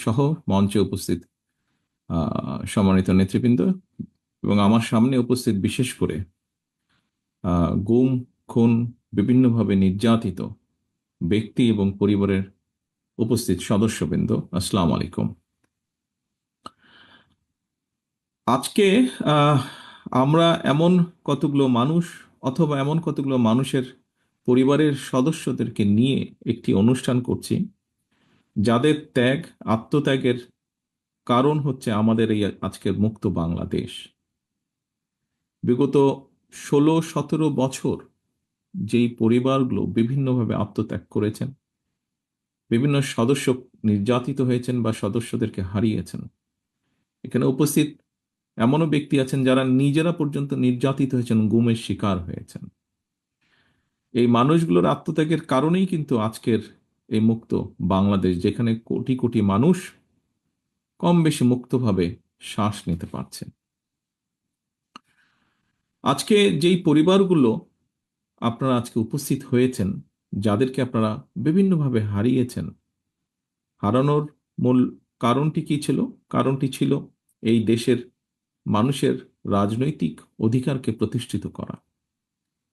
সহ মঞ্চে উপস্থিত সম্মানিত নেতৃবৃন্দ এবং আমার সামনে উপস্থিত বিশেষ করে গুম, খুন, বিভিন্নভাবে নির্যাতিত ব্যক্তি এবং পরিবারের উপস্থিত সদস্যবৃন্দ, আসসালামু আলাইকুম। আজকে আহ, আমরা এমন কতগুলো মানুষ অথবা এমন কতগুলো মানুষের পরিবারের সদস্যদেরকে নিয়ে একটি অনুষ্ঠান করছি, যাদের ত্যাগ, আত্মত্যাগের কারণ হচ্ছে আমাদের এই আজকের মুক্ত বাংলাদেশ। বিগত 16-17 বছর যেই পরিবারগুলো বিভিন্নভাবে আত্মত্যাগ করেছেন, বিভিন্ন সদস্য নির্যাতিত হয়েছেন বা সদস্যদেরকে হারিয়েছেন, এখানে উপস্থিত এমনও ব্যক্তি আছেন যারা নিজেরা পর্যন্ত নির্যাতিত হয়েছেন, গুমের শিকার হয়েছেন। এই মানুষগুলোর আত্মত্যাগের কারণেই কিন্তু আজকের এই মুক্ত বাংলাদেশ, যেখানে কোটি কোটি মানুষ কম বেশি মুক্তভাবে শ্বাস নিতে পারছে। আজকে যেই পরিবারগুলো আপনারা আজকে উপস্থিত হয়েছেন, যাদেরকে আপনারা বিভিন্নভাবে হারিয়েছেন, হারানোর মূল কারণটি কি ছিল? কারণটি ছিল এই দেশের মানুষের রাজনৈতিক অধিকারকে প্রতিষ্ঠিত করা।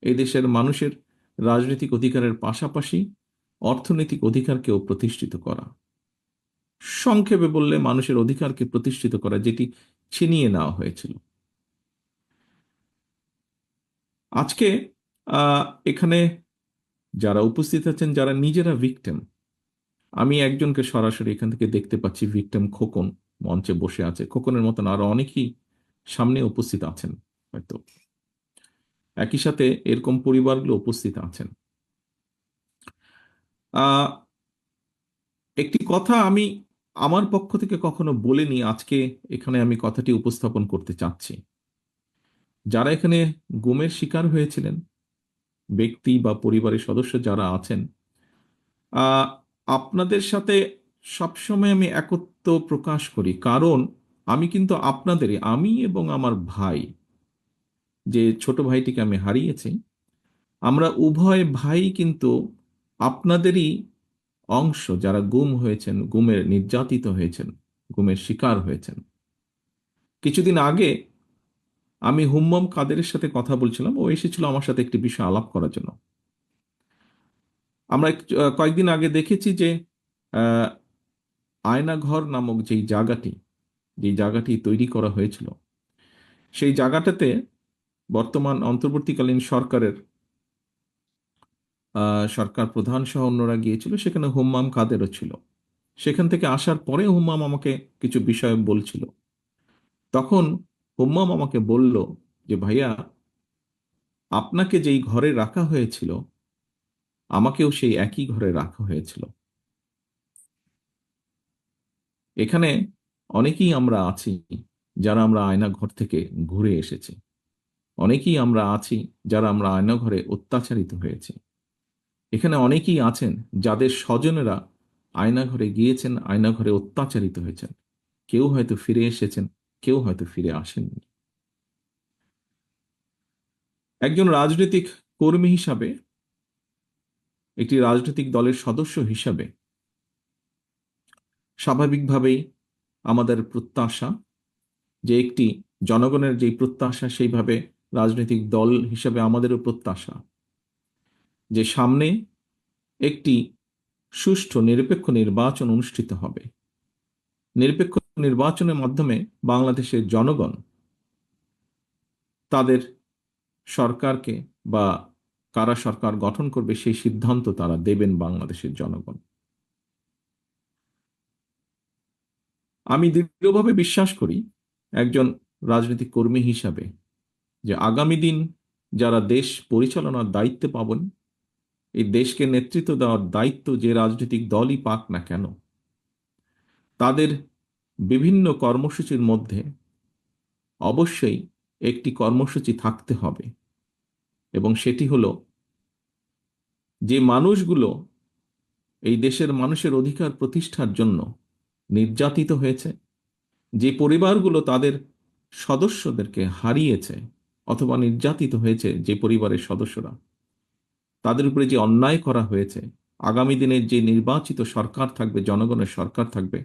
এই দেশের মানুষের রাজনৈতিক অধিকারের পাশাপাশি অর্থনৈতিক অধিকারকেও প্রতিষ্ঠিত করা। সংক্ষেপে বললে মানুষের অধিকারকে প্রতিষ্ঠিত করা, যেটি ছিনিয়ে নেওয়া হয়েছিল। আজকে এখানে যারা উপস্থিত আছেন, যারা নিজেরা ভিকটিম, আমি একজনকে সরাসরি এখান থেকে দেখতে পাচ্ছি, ভিকটিম খোকন মঞ্চে বসে আছে। খোকনের মতন আরো অনেকেই সামনে উপস্থিত আছেন হয়তো, একই সাথে এরকম পরিবারগুলো উপস্থিত আছেন। আহ একটি কথা আমি আমার পক্ষ থেকে কখনো বলিনি, আজকে এখানে আমি কথাটি উপস্থাপন করতে চাচ্ছি। যারা এখানে গুমের শিকার হয়েছিলেন, ব্যক্তি বা পরিবারের সদস্য যারা আছেন, আহ আপনাদের সাথে সবসময় আমি একত্ব প্রকাশ করি, কারণ আমি কিন্তু আপনাদেরই, আমি এবং আমার ভাই, যে ছোট ভাইটিকে আমি হারিয়েছি, আমরা উভয় ভাই কিন্তু আপনাদেরই অংশ, যারা গুম হয়েছেন, গুমের নির্যাতিত হয়েছেন, গুমের শিকার হয়েছেন। কিছুদিন আগে আমি হুম্মম কাদেরের সাথে কথা বলছিলাম, ও এসেছিল আমার সাথে একটি বিষয় আলাপ করার জন্য। আমরা কয়েকদিন আগে দেখেছি যে আহ, আয়নাঘর নামক যেই জায়গাটি তৈরি করা হয়েছিল, সেই জায়গাটাতে বর্তমান অন্তর্বর্তীকালীন সরকার প্রধান সহ অন্যরা গিয়েছিল, সেখানে হুম্মাম কাদেরও ছিল। সেখান থেকে আসার পরে হুম্মাম আমাকে কিছু বিষয় বলছিল। তখন হুম্মাম আমাকে বলল যে, ভাইয়া, আপনাকে যেই ঘরে রাখা হয়েছিল, আমাকেও সেই একই ঘরে রাখা হয়েছিল। এখানে অনেকেই আমরা আছি যারা আমরা আয়না ঘর থেকে ঘুরে এসেছি। অনেকেই আমরা আছি যারা আমরা আয়না ঘরে অত্যাচারিত হয়েছি। এখানে অনেকেই আছেন যাদের স্বজনেরা আয়না ঘরে গিয়েছেন, আয়না ঘরে অত্যাচারিত হয়েছেন। কেউ হয়তো ফিরে এসেছেন, কেউ হয়তো ফিরে আসেননি। একজন রাজনৈতিক কর্মী হিসাবে, একটি রাজনৈতিক দলের সদস্য হিসাবে, স্বাভাবিকভাবেই আমাদের প্রত্যাশা যে একটি জনগণের যেই প্রত্যাশা, সেইভাবে রাজনৈতিক দল হিসাবে আমাদেরও প্রত্যাশা যে সামনে একটি সুষ্ঠু নিরপেক্ষ নির্বাচন অনুষ্ঠিত হবে। নিরপেক্ষ নির্বাচনের মাধ্যমে বাংলাদেশের জনগণ তাদের সরকারকে বা কারা সরকার গঠন করবে সেই সিদ্ধান্ত তারা দেবেন বাংলাদেশের জনগণ। আমি দৃঢ়ভাবে বিশ্বাস করি একজন রাজনৈতিক কর্মী হিসাবে যে আগামী দিন যারা দেশ পরিচালনার দায়িত্বে পাবেন, এই দেশকে নেতৃত্ব দেওয়ার দায়িত্ব যে রাজনৈতিক দলই পাক না কেন, তাদের বিভিন্ন কর্মসূচির মধ্যে অবশ্যই একটি কর্মসূচি থাকতে হবে, এবং সেটি হলো যে মানুষগুলো এই দেশের মানুষের অধিকার প্রতিষ্ঠার জন্য নির্যাতিত হয়েছে, যে পরিবারগুলো তাদের সদস্যদেরকে হারিয়েছে অথবা নির্যাতিত হয়েছে, যে পরিবারের সদস্যরা, তাদের উপরে যে অন্যায় করা হয়েছে, আগামী দিনের যে নির্বাচিত সরকার থাকবে, জনগণের সরকার থাকবে,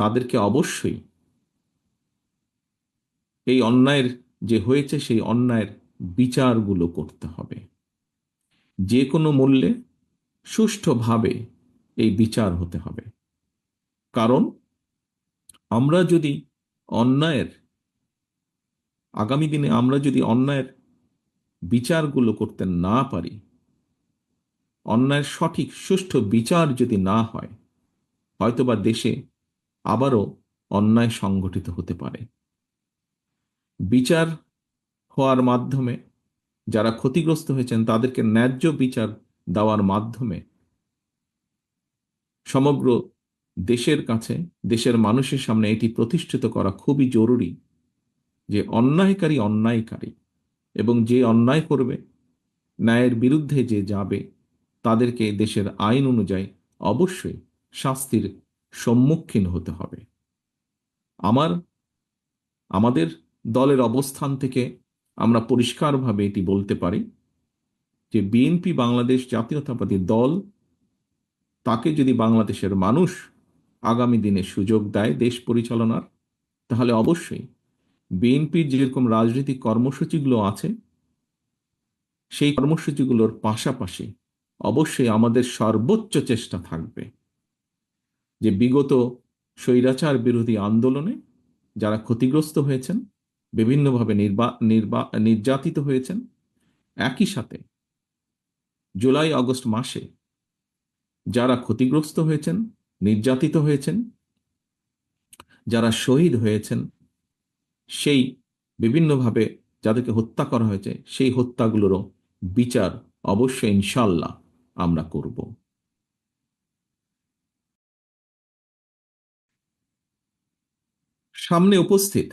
তাদেরকে অবশ্যই এই অন্যায়ের যে হয়েছে সেই অন্যায়ের বিচারগুলো করতে হবে। যে কোনো মূল্যে সুষ্ঠুভাবে এই বিচার হতে হবে। কারণ আমরা যদি অন্যায়ের আগামী দিনে আমরা যদি অন্যায়ের বিচারগুলো করতে না পারি, অন্যায়ের সঠিক সুষ্ঠু বিচার যদি না হয়, হয়তোবা দেশে আবারও অন্যায় সংগঠিত হতে পারে। বিচার হওয়ার মাধ্যমে যারা ক্ষতিগ্রস্ত হয়েছেন তাদেরকে ন্যায্য বিচার দেওয়ার মাধ্যমে সমগ্র দেশের কাছে, দেশের মানুষের সামনে এটি প্রতিষ্ঠিত করা খুবই জরুরি যে অন্যায়কারী অন্যায়কারী, এবং যে অন্যায় করবে, ন্যায়ের বিরুদ্ধে যে যাবে, তাদেরকে দেশের আইন অনুযায়ী অবশ্যই শাস্তির সম্মুখীন হতে হবে। আমাদের দলের অবস্থান থেকে আমরা পরিষ্কারভাবে এটি বলতে পারি যে বিএনপি বাংলাদেশ জাতীয়তাবাদী দল, তাকে যদি বাংলাদেশের মানুষ আগামী দিনে সুযোগ দেয় দেশ পরিচালনার, তাহলে অবশ্যই বিএনপির যেরকম রাজনৈতিক কর্মসূচিগুলো আছে সেই কর্মসূচিগুলোর পাশাপাশি অবশ্যই আমাদের সর্বোচ্চ চেষ্টা থাকবে যে বিগত স্বৈরাচার বিরোধী আন্দোলনে যারা ক্ষতিগ্রস্ত হয়েছেন, বিভিন্নভাবে নির্যাতিত হয়েছেন, একই সাথে জুলাই আগস্ট মাসে যারা ক্ষতিগ্রস্ত হয়েছেন, নির্যাতিত হয়েছেন, যারা শহীদ হয়েছেন, সেই বিভিন্নভাবে যাদেরকে হত্যা করা হয়েছে সেই হত্যাগুলোরও বিচার অবশ্যই ইনশাল্লাহ আমরা করব। সামনে উপস্থিত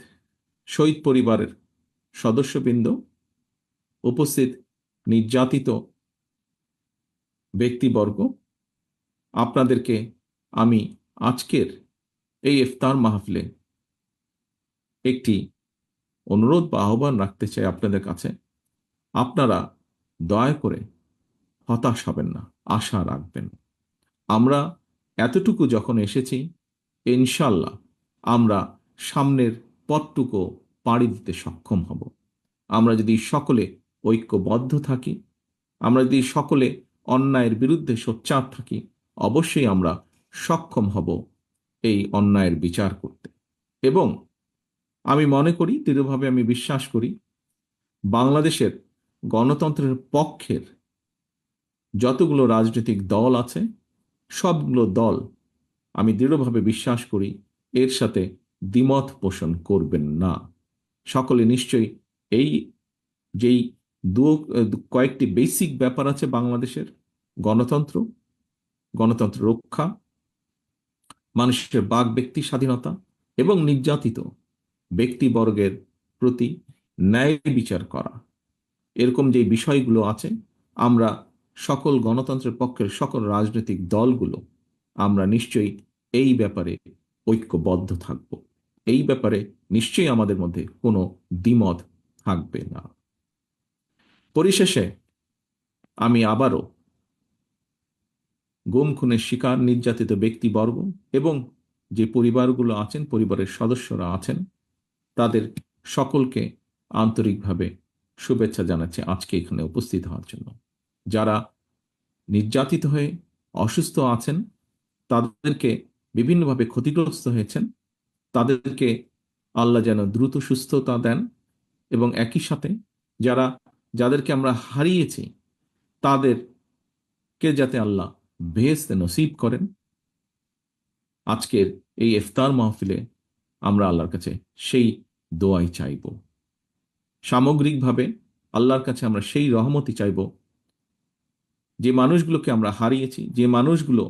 শহীদ পরিবারের সদস্যবৃন্দ, উপস্থিত নির্যাতিত ব্যক্তিবর্গ, আপনাদেরকে আমি আজকের এই ইফতার মাহফিলে একটি অনুরোধ বা আহ্বান রাখতে চাই আপনাদের কাছে। আপনারা দয়া করে হতাশ হবেন না, আশা রাখবেন। আমরা এতটুকু যখন এসেছি, ইনশাল্লাহ আমরা সামনের পথটুকু পাড়ি দিতে সক্ষম হব। আমরা যদি সকলে ঐক্যবদ্ধ থাকি, আমরা যদি সকলে অন্যায়ের বিরুদ্ধে সোচ্চার থাকি, অবশ্যই আমরা সক্ষম হব এই অন্যায়ের বিচার করতে। এবং আমি মনে করি, দৃঢ়ভাবে আমি বিশ্বাস করি, বাংলাদেশের গণতন্ত্রের পক্ষের যতগুলো রাজনৈতিক দল আছে, সবগুলো দল আমি দৃঢ়ভাবে বিশ্বাস করি এর সাথে দ্বিমত পোষণ করবেন না। সকলে নিশ্চয়ই এই যেই কয়েকটি বেসিক ব্যাপার আছে বাংলাদেশের: গণতন্ত্র, গণতন্ত্র রক্ষা, মানুষের বাক ব্যক্তি স্বাধীনতা এবং নির্যাতিত ব্যক্তিবর্গের প্রতি ন্যায় বিচার করা, এরকম যে বিষয়গুলো আছে, আমরা সকল গণতন্ত্রের পক্ষের সকল রাজনৈতিক দলগুলো আমরা নিশ্চয়ই এই ব্যাপারে ঐক্যবদ্ধ থাকব। এই ব্যাপারে নিশ্চয়ই আমাদের মধ্যে কোনো দ্বিমত থাকবে না। পরিশেষে আমি আবারও গুম খুনের শিকার নির্যাতিত ব্যক্তিবর্গ এবং যে পরিবারগুলো আছেন, পরিবারের সদস্যরা আছেন, তাদের সকলকে আন্তরিকভাবে শুভেচ্ছা জানাচ্ছি আজকে এখানে উপস্থিত হওয়ার জন্য। যারা নির্যাতিত হয়ে অসুস্থ আছেন, তাদেরকে বিভিন্নভাবে ক্ষতিগ্রস্ত হয়েছেন, তাদেরকে আল্লাহ যেন দ্রুত সুস্থতা দেন, এবং একই সাথে যাদেরকে আমরা হারিয়েছি তাদেরকে যাতে আল্লাহ বেহেশতে নসিব করেন। আজকের এই ইফতার মাহফিলে আমরা আল্লাহর কাছে সেই দোয়াই চাইব। সামগ্রিকভাবে আল্লাহর কাছে আমরা সেই রহমতই চাইব, যে মানুষগুলোকে আমরা হারিয়েছি, যে মানুষগুলো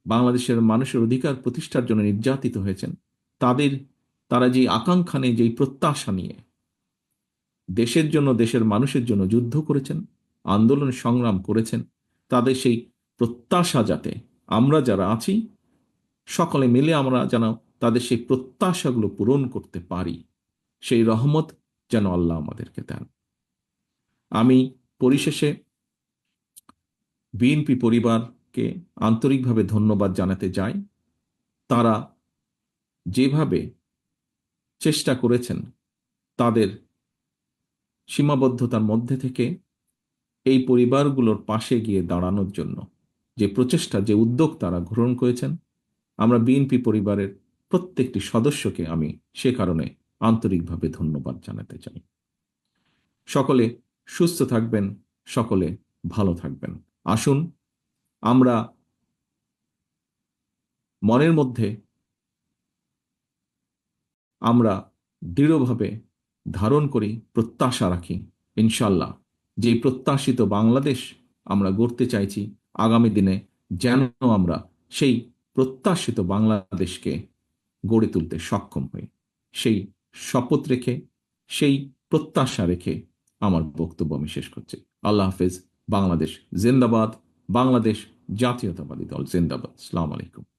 বাংলাদেশের মানুষের অধিকার প্রতিষ্ঠার জন্য নির্যাতিত হয়েছেন, তারা যে আকাঙ্ক্ষা নিয়ে, যেই প্রত্যাশা নিয়ে দেশের জন্য, দেশের মানুষের জন্য যুদ্ধ করেছেন, আন্দোলন সংগ্রাম করেছেন, তাদের সেই প্রত্যাশা যাতে আমরা যারা আছি সকলে মিলে আমরা যেন তাদের সেই প্রত্যাশাগুলো পূরণ করতে পারি, সেই রহমত যেন আল্লাহ আমাদেরকে দেন। আমি পরিশেষে বিএনপি পরিবারকে আন্তরিকভাবে ধন্যবাদ জানাতে চাই। তারা যেভাবে চেষ্টা করেছেন তাদের সীমাবদ্ধতার মধ্যে থেকে এই পরিবারগুলোর পাশে গিয়ে দাঁড়ানোর জন্য যে প্রচেষ্টা, যে উদ্যোগ তারা গ্রহণ করেছেন, আমরা বিএনপি পরিবারের প্রত্যেকটি সদস্যকে আমি সে কারণে আন্তরিকভাবে ধন্যবাদ জানাতে চাই। সকলে সুস্থ থাকবেন, সকলে ভালো থাকবেন। আসুন আমরা মনের মধ্যে আমরা দৃঢ়ভাবে ধারণ করি, প্রত্যাশা রাখি, ইনশাল্লাহ যে প্রত্যাশিত বাংলাদেশ আমরা গড়তে চাইছি আগামী দিনে, যেন আমরা সেই প্রত্যাশিত বাংলাদেশকে গড়ে তুলতে সক্ষম হই। সেই শপথ রেখে, সেই প্রত্যাশা রেখে আমার বক্তব্য আমি শেষ করছি। আল্লাহ হাফেজ। বাংলাদেশ জিন্দাবাদ। বাংলাদেশ জাতীয়তাবাদী দল জিন্দাবাদ। আসসালামু আলাইকুম।